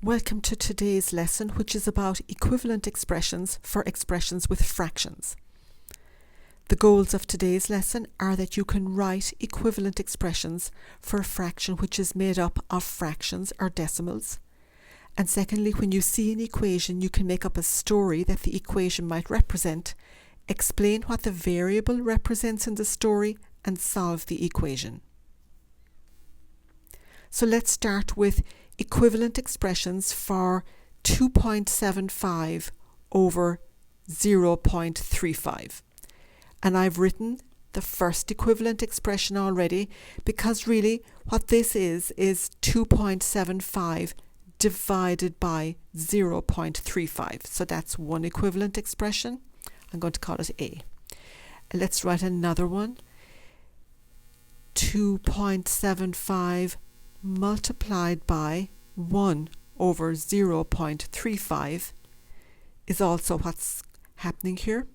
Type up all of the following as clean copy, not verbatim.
Welcome to today's lesson, which is about equivalent expressions for expressions with fractions. The goals of today's lesson are that you can write equivalent expressions for a fraction which is made up of fractions or decimals. And secondly, when you see an equation, you can make up a story that the equation might represent, explain what the variable represents in the story, and solve the equation. So let's start with equivalent expressions for 2.75 over 0.35. And I've written the first equivalent expression already because really what this is 2.75 divided by 0.35. So that's one equivalent expression. I'm going to call it A. Let's write another one. 2.75 multiplied by 1 over 0.35 is also what's happening here.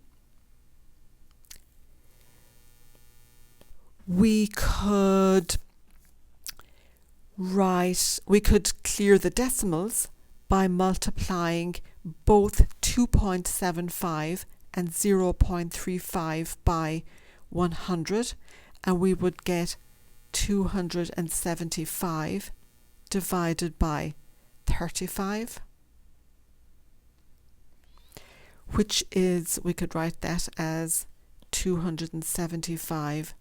We could clear the decimals by multiplying both 2.75 and 0.35 by 100, and we would get 275 divided by 35, which is, we could write that as 275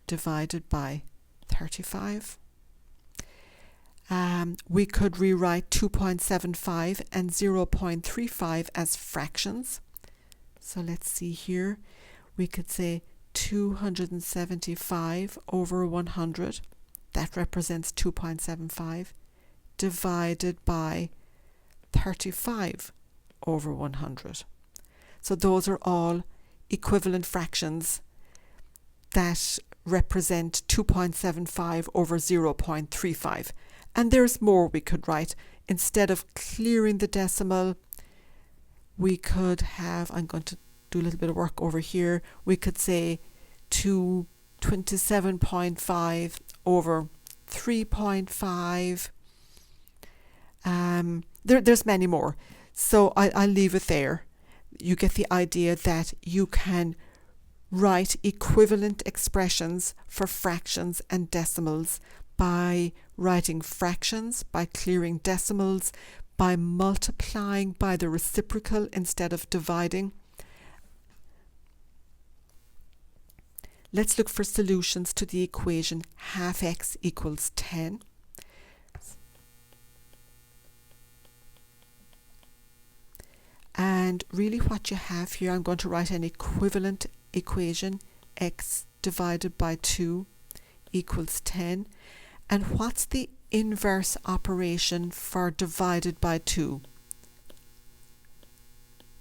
divided by 35. We could rewrite 2.75 and 0.35 as fractions. So let's see here. We could say 275 over 100, that represents 2.75, divided by 35 over 100. So those are all equivalent fractions that represent 2.75 over 0.35. And there's more we could write. Instead of clearing the decimal, we could have, I'm going to do a little bit of work over here, we could say 27.5 over 3.5. There's many more. So I'll leave it there. You get the idea that you can write equivalent expressions for fractions and decimals by writing fractions, by clearing decimals, by multiplying by the reciprocal instead of dividing. Let's look for solutions to the equation half x equals 10. And really what you have here, I'm going to write an equivalent equation, x divided by 2 equals 10. And what's the inverse operation for divided by 2?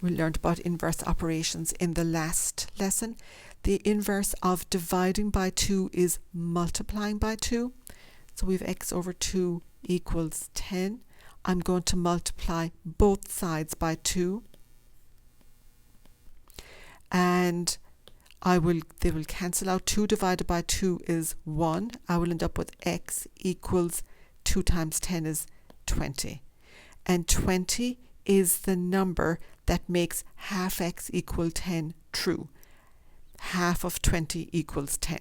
We learned about inverse operations in the last lesson. The inverse of dividing by 2 is multiplying by 2. So we have x over 2 equals 10. I'm going to multiply both sides by 2. And they will cancel out. 2 divided by 2 is 1. I will end up with x equals 2 times 10 is 20. And 20 is the number that makes half x equal 10 true. Half of 20 equals 10.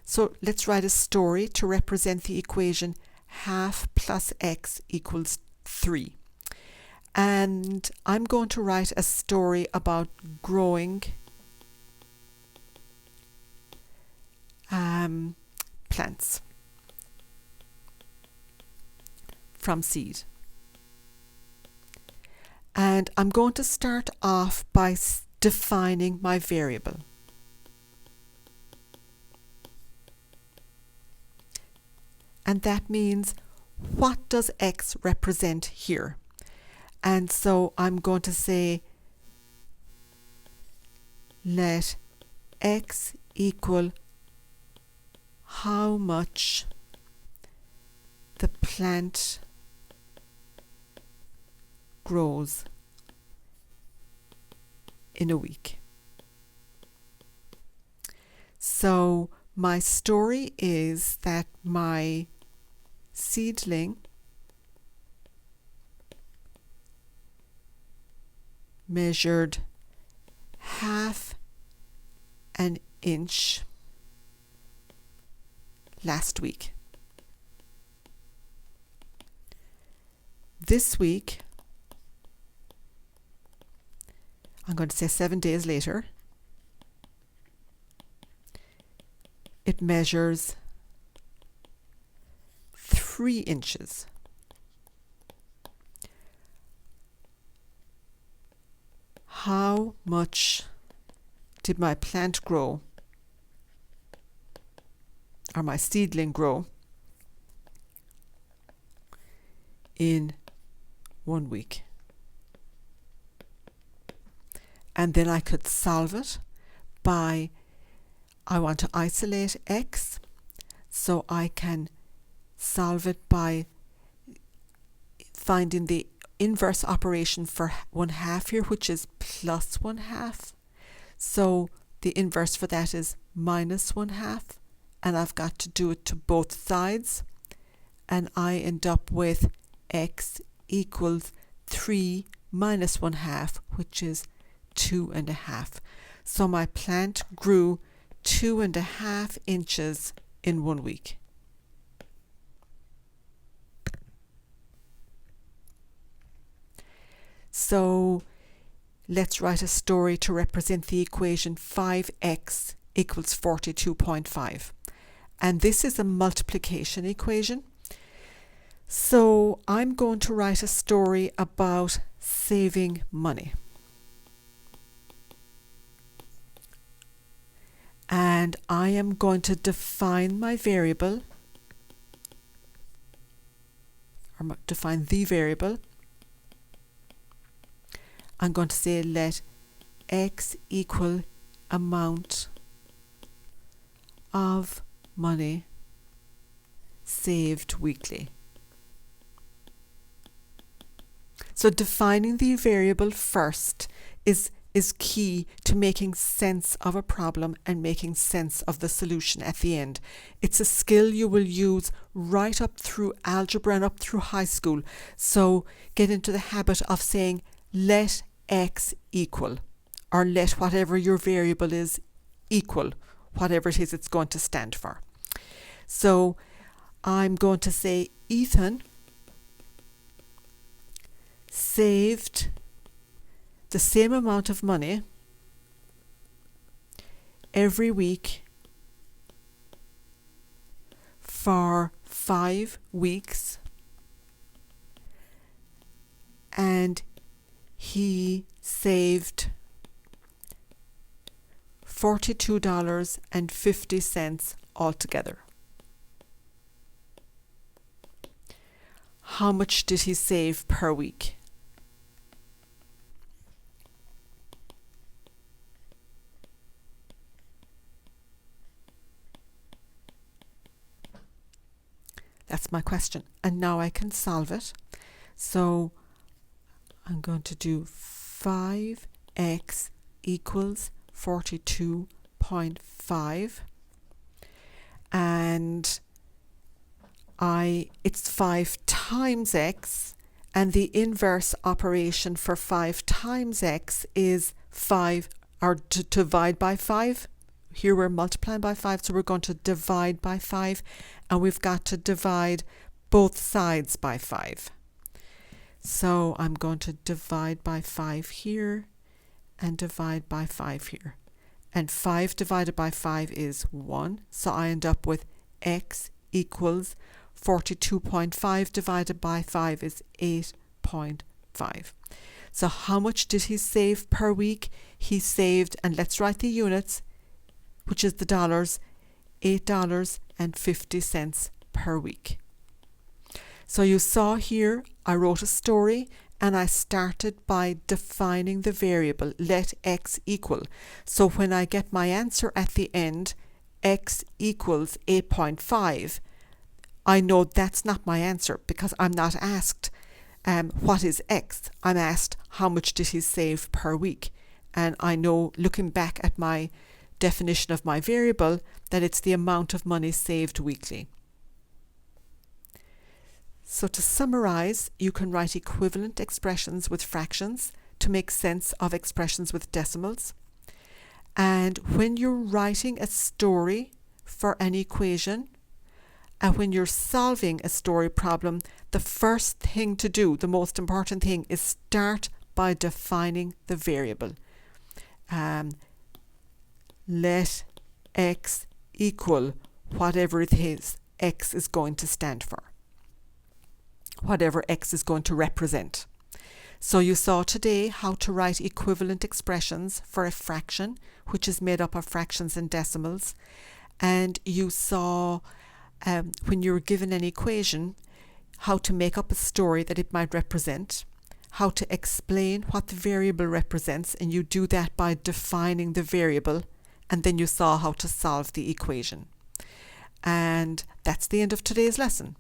So let's write a story to represent the equation half plus x equals 3. And I'm going to write a story about growing plants from seed. And I'm going to start off by defining my variable. And that means, what does x represent here? And so I'm going to say, let x equal how much the plant grows in a week. So my story is that my seedling measured half an inch last week. This week, I'm going to say 7 days later, it measures 3 inches. How much did my plant grow, or my seedling grow, in 1 week? And then I could solve it by, I want to isolate x, so I can solve it by finding the inverse operation for 1/2 here, which is plus 1/2. So the inverse for that is minus 1/2, and I've got to do it to both sides, and I end up with x equals 3 minus 1/2, which is 2.5. So my plant grew 2.5 inches in 1 week. So let's write a story to represent the equation 5x equals 42.5. And this is a multiplication equation. So I'm going to write a story about saving money. And I am going to define my variable, or define the variable. I'm going to say let x equal amount of money saved weekly. So defining the variable first is key to making sense of a problem and making sense of the solution at the end. It's a skill you will use right up through algebra and up through high school. So get into the habit of saying let x equal, or let whatever your variable is equal whatever it is it's going to stand for. So I'm going to say Ethan saved the same amount of money every week for 5 weeks, and he saved $42.50 altogether. How much did he save per week? That's my question. And now I can solve it. So I'm going to do 5x equals 42.5. And it's 5 times x, and the inverse operation for 5 times x is 5, or to divide by 5. Here we're multiplying by 5, so we're going to divide by 5, and we've got to divide both sides by 5. So I'm going to divide by 5 here and divide by 5 here. And 5 divided by 5 is 1, so I end up with x equals 42.5 divided by 5 is 8.5. So how much did he save per week? He saved, and let's write the units, which is the dollars, $8.50 per week. So you saw here, I wrote a story and I started by defining the variable, let x equal. So when I get my answer at the end, x equals 8.5, I know that's not my answer, because I'm not asked what is x. I'm asked how much did he save per week. And I know, looking back at my definition of my variable, that it's the amount of money saved weekly. So to summarize, you can write equivalent expressions with fractions to make sense of expressions with decimals. And when you're writing a story for an equation, and when you're solving a story problem, the first thing to do, the most important thing, is start by defining the variable. Let x equal whatever it is x is going to stand for, whatever x is going to represent. So you saw today how to write equivalent expressions for a fraction, which is made up of fractions and decimals. And you saw when you were given an equation, how to make up a story that it might represent, how to explain what the variable represents, and you do that by defining the variable, and then you saw how to solve the equation. And that's the end of today's lesson.